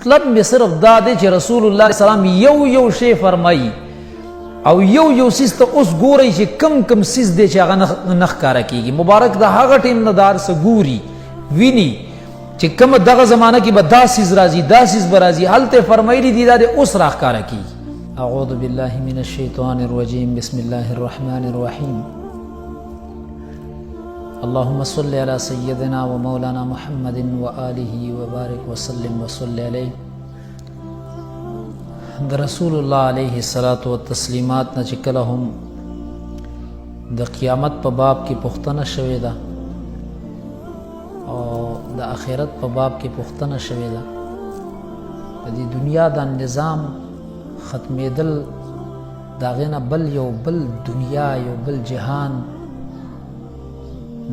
مطلب مې صرف دا دی چې رسول الله صلی الله علیه وسلم یو شی فرمایي او یو سیز ته اوس ګورئ چې کم سیز دی چې هغه نه ښکاره کېږي. مبارک د هغه ټیم نه دا هر څه ګوري ویني چې کومه دغه زمانه کې به دا سیز راځي دا سیز به راځي، هلته فرمایلي دي دا د اوس راښکاره کېږي. اعوذ بالله من الشیطان الرجیم بسم الله الرحمن الرحیم. اللهم صل على سيدنا ومولانا محمد وآله وبارك وسلم وصل عليه. د رسول الله علیه الصلاة والتسلیمات نه چې کله هم د قیامت په باب کې پوښتنه شوې ده او د آخرت په باب کې پوښتنه شوې ده، د دې دنیا د نظام ختمېدل، د هغې نه بل یو بل دنیا یو بل جهان،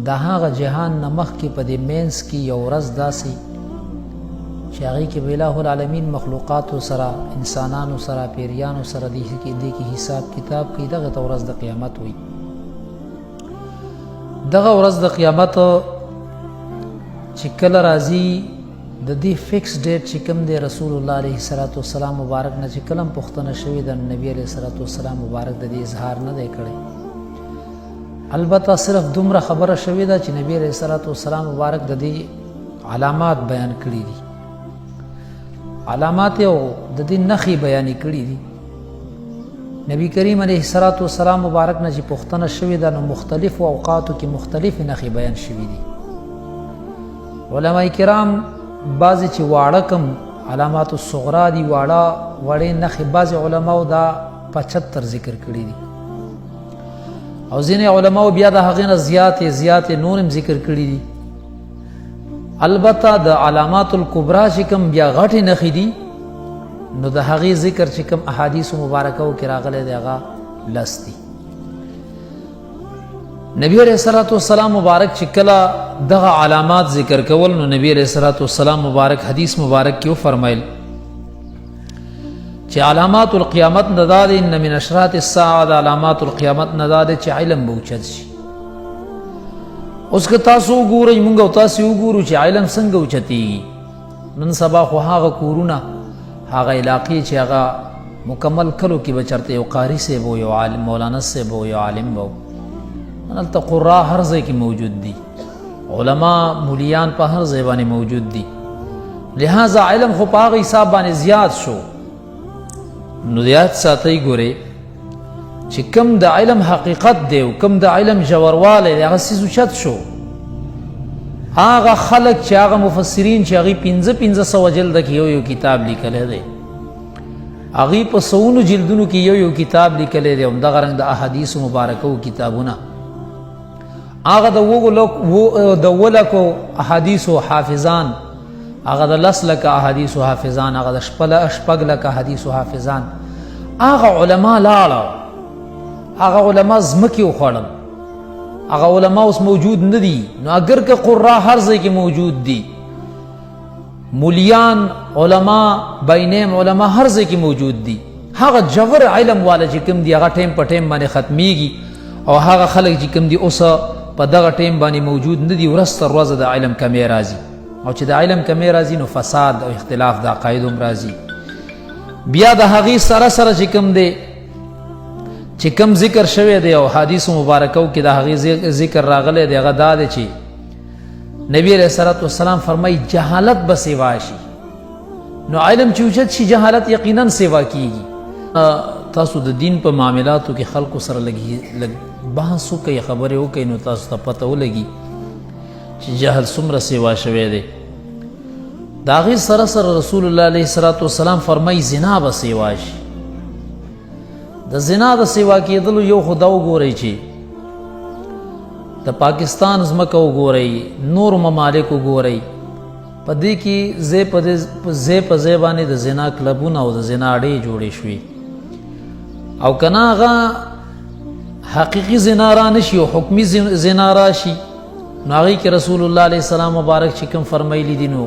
د هغه جهان نه مخکې په دې مینځ کې یو ورځ داسې چې هغې کې به الہ العالمین مخلوقاتو سره انسانانو سره پیریانو سره دې کې حساب کتاب کوي، دغه ته ورځ د قیامت وي. دغه ورځ د قیامت چې کله راځي د دې فکس ډیټ چې کوم دی رسول الله علیه الصلاة والسلام مبارک نه چې کله هم پوښتنه شوې ده، نبی علیه الصلاة والسلام مبارک د دې اظهار نه دی کړی. البته صرف دومره خبره شوې ده چې نبی علیه الصلاة والسلام مبارک د دې علامات بیان کړي دي، علامات او د دې نښې بیانې کړي دي. نبی کریم علیه الصلاة والسلام مبارک نه چې پوښتنه شوې ده نو مختلفو اوقاتو کې مختلفې نښې بیان شوي دي. علماء کرام بعضې چې واړه کم علامات الصغرا دي، وړې نښې بعضې علماو دا 75 ذکر کړي دي او ځینې علماو بیا د هغې نه زیاتې نور هم ذکر کړي دي. البته د علامات الکبرا چې کوم بیا غټې نښې دي نو د هغې ذکر چې کوم احادیثو مبارکو کې راغلی دی هغه لس دي. نبی علیہ الصلوۃ والسلام مبارک چې کله دغه علامات ذکر کول نو نبی علیہ الصلوۃ والسلام مبارک حدیث مبارک کې فرمایل چې علامات القیامت نه دا دی، ان من اشراط الساعه، علامات القیامت نه دا دی چې علم به اوچت شي. اوس که تاسو وګورئ موږ او تاسو وګورو چې علم څنګه اوچتېږي. نن سبا خو هغه کورونه هغه علاقې چې هغه مکمل کلو کې به چېرته یو قاري صاحب و، یو عالم مولانا صاحب و، یو عالم به و، هلته قرا هر ځای کې موجود دي، علما مولیان په هر ځای باندې موجود دي. لہذا علم خو په هغه حساب باندې زیات شو. نو یاد ساتئ ګورئ چې کم د علم حقیقت دی او کم د علم ژوروالی دی هغه څیز اوچت شو. هغه خلک چې هغه مفسرین چې هغوی 500 جلده کې یو کتاب لیکلی دی، هغوی په سوونو جلدونو کې یو کتاب لیکلی دی، همدغه رنګ د احادیثو مبارکو کتابونه، هغه د 2 لکو احادیثو حافظان، هغه د 10 لکه احادیثو حافظان، هغه د 6 لکه احادیثو حافظان، هغه علما لاړه، هغه علما ځمکې وخوړل، هغه علما اوس موجود نه دي. نو اگر که قرا هر ځای کې موجود دي، مولیان علما بینیم علما هر ځای کې موجود دي، هغه جوور علم والا چې کوم دي هغه ټیم په ټیم باندې ختمیږي او هغه خلک چې کوم دي اوس په دغه ټیم باندې موجود نه دي، ورځ تر ورځه د علم کمی راځي، او چې د علم کمی راځي نو فساد او اختلاف د عقایدو هم راځي. بیا د هغې سره چې کوم دی چې کوم ذکر شوی دی او حدیثو مبارکو کې د هغې ذکر راغلی دی هغه دا دی چې نبی علیه الصلاة والسلام فرمایي جهالت به سیوا شي. نو علم چې اوچت شي جهالت یقینا سیوا کیږي. تاسو د دین په معاملاتو کې خلکو سره لږ بحث وکئ، خبرې وکئ، نو تاسو ته پته ولګي چې جهل څومره سیوا شوی دی. د هغې سره رسول الله علیه الصلاة والسلام فرمایي زنا به سیوا شي. د زنا د سیوا کېدلو یو خو دا وګورئ چې د پاکستان ځمکه وګورئ، نور ممالک وګورئ، په دې کې ځای په ځای باندې د زنا کلبونه او د زنا اډې جوړې شوې، او که نه هغه حقیقي زنا را نشي او حکمي زنا راشي نو هغې کې رسول الله علیه السلام مبارک چې کوم فرمایلی دي نو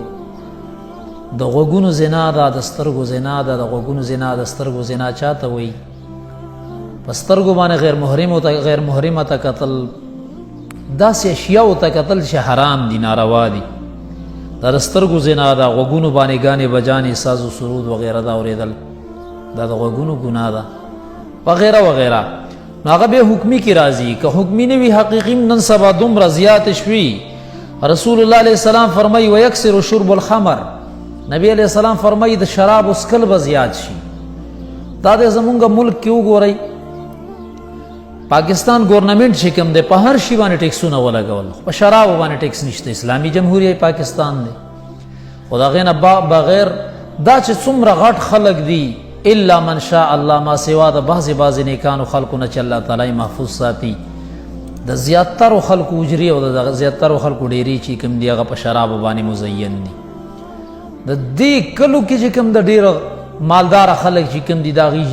د غوږونو زنا ده، د سترګو زنا ده. د غوږونو زنا د سترګو زنا چاته وایي؟ په سترګو باندې غیر محرمه ته کتل، داسې اشیاو ته کتل چې حرام دي، ناروا دي. دا د سترګو زنا ده، غوږونو باندې ګانې بجانې ساز و سرود وغیره دا اورېدل دا د غوږونو ګناه ده وغیره وغیره. نو هغه بیا حکمي کې راځي، که حکمي نه وي حقیقي نن سبا دومره زیات شوي. رسول الله علیه السلام فرمایي ویکسر شرب الخمر، نبی علیہ السلام فرمایي د شراب اسکل به زیات شي. دا د زمونږ ملک کې وګورئ، پاکستان گورنمنٹ چې کوم دی په هر شي باندې ټیکسونه ولګول، په شراب باندې ټیکس نشته. اسلامي جمهوریت پاکستان دی، خو د هغې نه بغیر دا چې څومره غټ خلک دي الا من شاء الله، ما سوا د بعضې نیکانو خلکو نه چې الله تعالی محفوظ ساتي، د زیاترو خلکو اجري او د زیاترو خلکو ډیری چې کوم دی هغه په شرابو باندې مزین دي. د دې کلو کې چې کوم د ډېر مالدار خلک چې کوم دي د هغې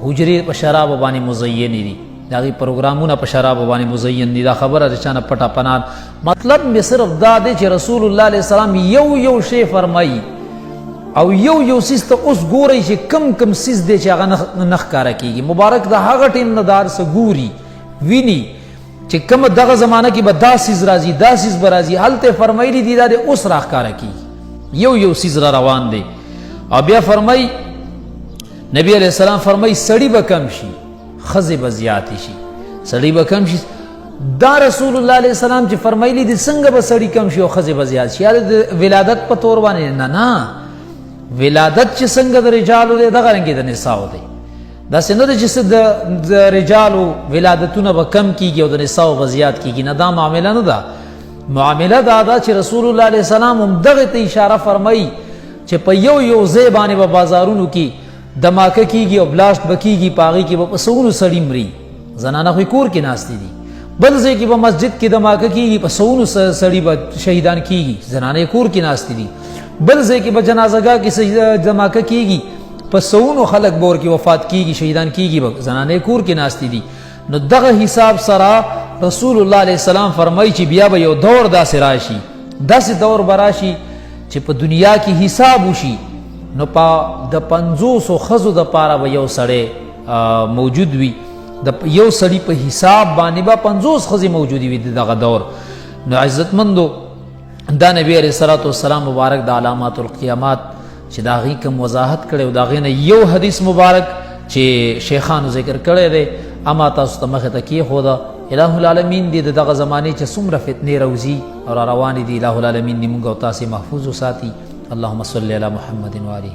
حجرې په شرابو باندې مزینې دي، د هغې پروګرامونه په شرابو باندې مزین دي. دا خبره د چا نه پټه پناه. مطلب مې صرف دا دی چې رسول الله علیه السلام یو شی فرمایي او یو سیز ته اوس ګورئ چې کم سیز دی چې هغه نه ښکاره کېږي. مبارک د هغه ټیم نه دا هر څه ګوري ویني چې کومه دغه زمانه کې به دا سیز راځي دا سیز به راځي، هلته فرمایلي دي دا د اوس راښکاره کېږي. یو سیز را روان دی. او بیا فرمایي نبی علیہ السلام فرمایي سړي به کم شي ښځې به زیاتې شي، سړي به کم شي. دا رسول الله علیه السلام چې فرمایلي دي څنګه به سړي کم شي او ښځې به زیات شي؟ یا د ولادت په طور باندې نه، ولادت چې څنګه د رجالو دی دغه رنګې د نساو دی. داسې نه ده چې د رجالو ولادتونه به کم کېږي او د نساو به زیات کېږي، نه دا معامله نه ده. معامله دا ده چې رسول الله علیه السلام هم دغې ته اشاره فرمایي چې په یو ځای باندې به بازارونو کې دماکه کېږي او بلاسټ به کېږي، په هغې کې به په سوونو سړي مري. زنانه خو کور کې ناستې دي، بل ځای کې به مسجد کې دماکه کېږي، په سوونو سړي به شهیدان کېږي، زنانه کور کې ناستې دي. بل ځای کې به جنازګاه کې دماکه کېږي، په سوونو خلک به ورکې وفات کېږي، شهیدان کېږي، به زنانه کور کې ناستې دي. نو دغه حساب سره رسول الله علیه السلام فرمایي چې بیا به یو دور داسې راشي، داسې دور به راشي چې په دنیا کې حساب وشي نو د 500 ښځو دپاره به یو سړی موجود وي، د یو سړي په حساب باندې به 50 ښځې موجودې وي د دغه دور. نو عزتمندو دا نبی علیه الصلاة والسلام مبارک د علامات القیامات چې د هغې کوم وضاحت کړی او د هغې نه یو حدیث مبارک چې شیخانو ذکر کړی دی اما تاسو ته مخې ته کېښوده. الہ العالمین دې د دغه زمانې چې څومره فتنې روځي او را روانې دي، الہ العالمین دې موږ او تاسې محفوظ وساتي. اللهم صل علی محمد و آله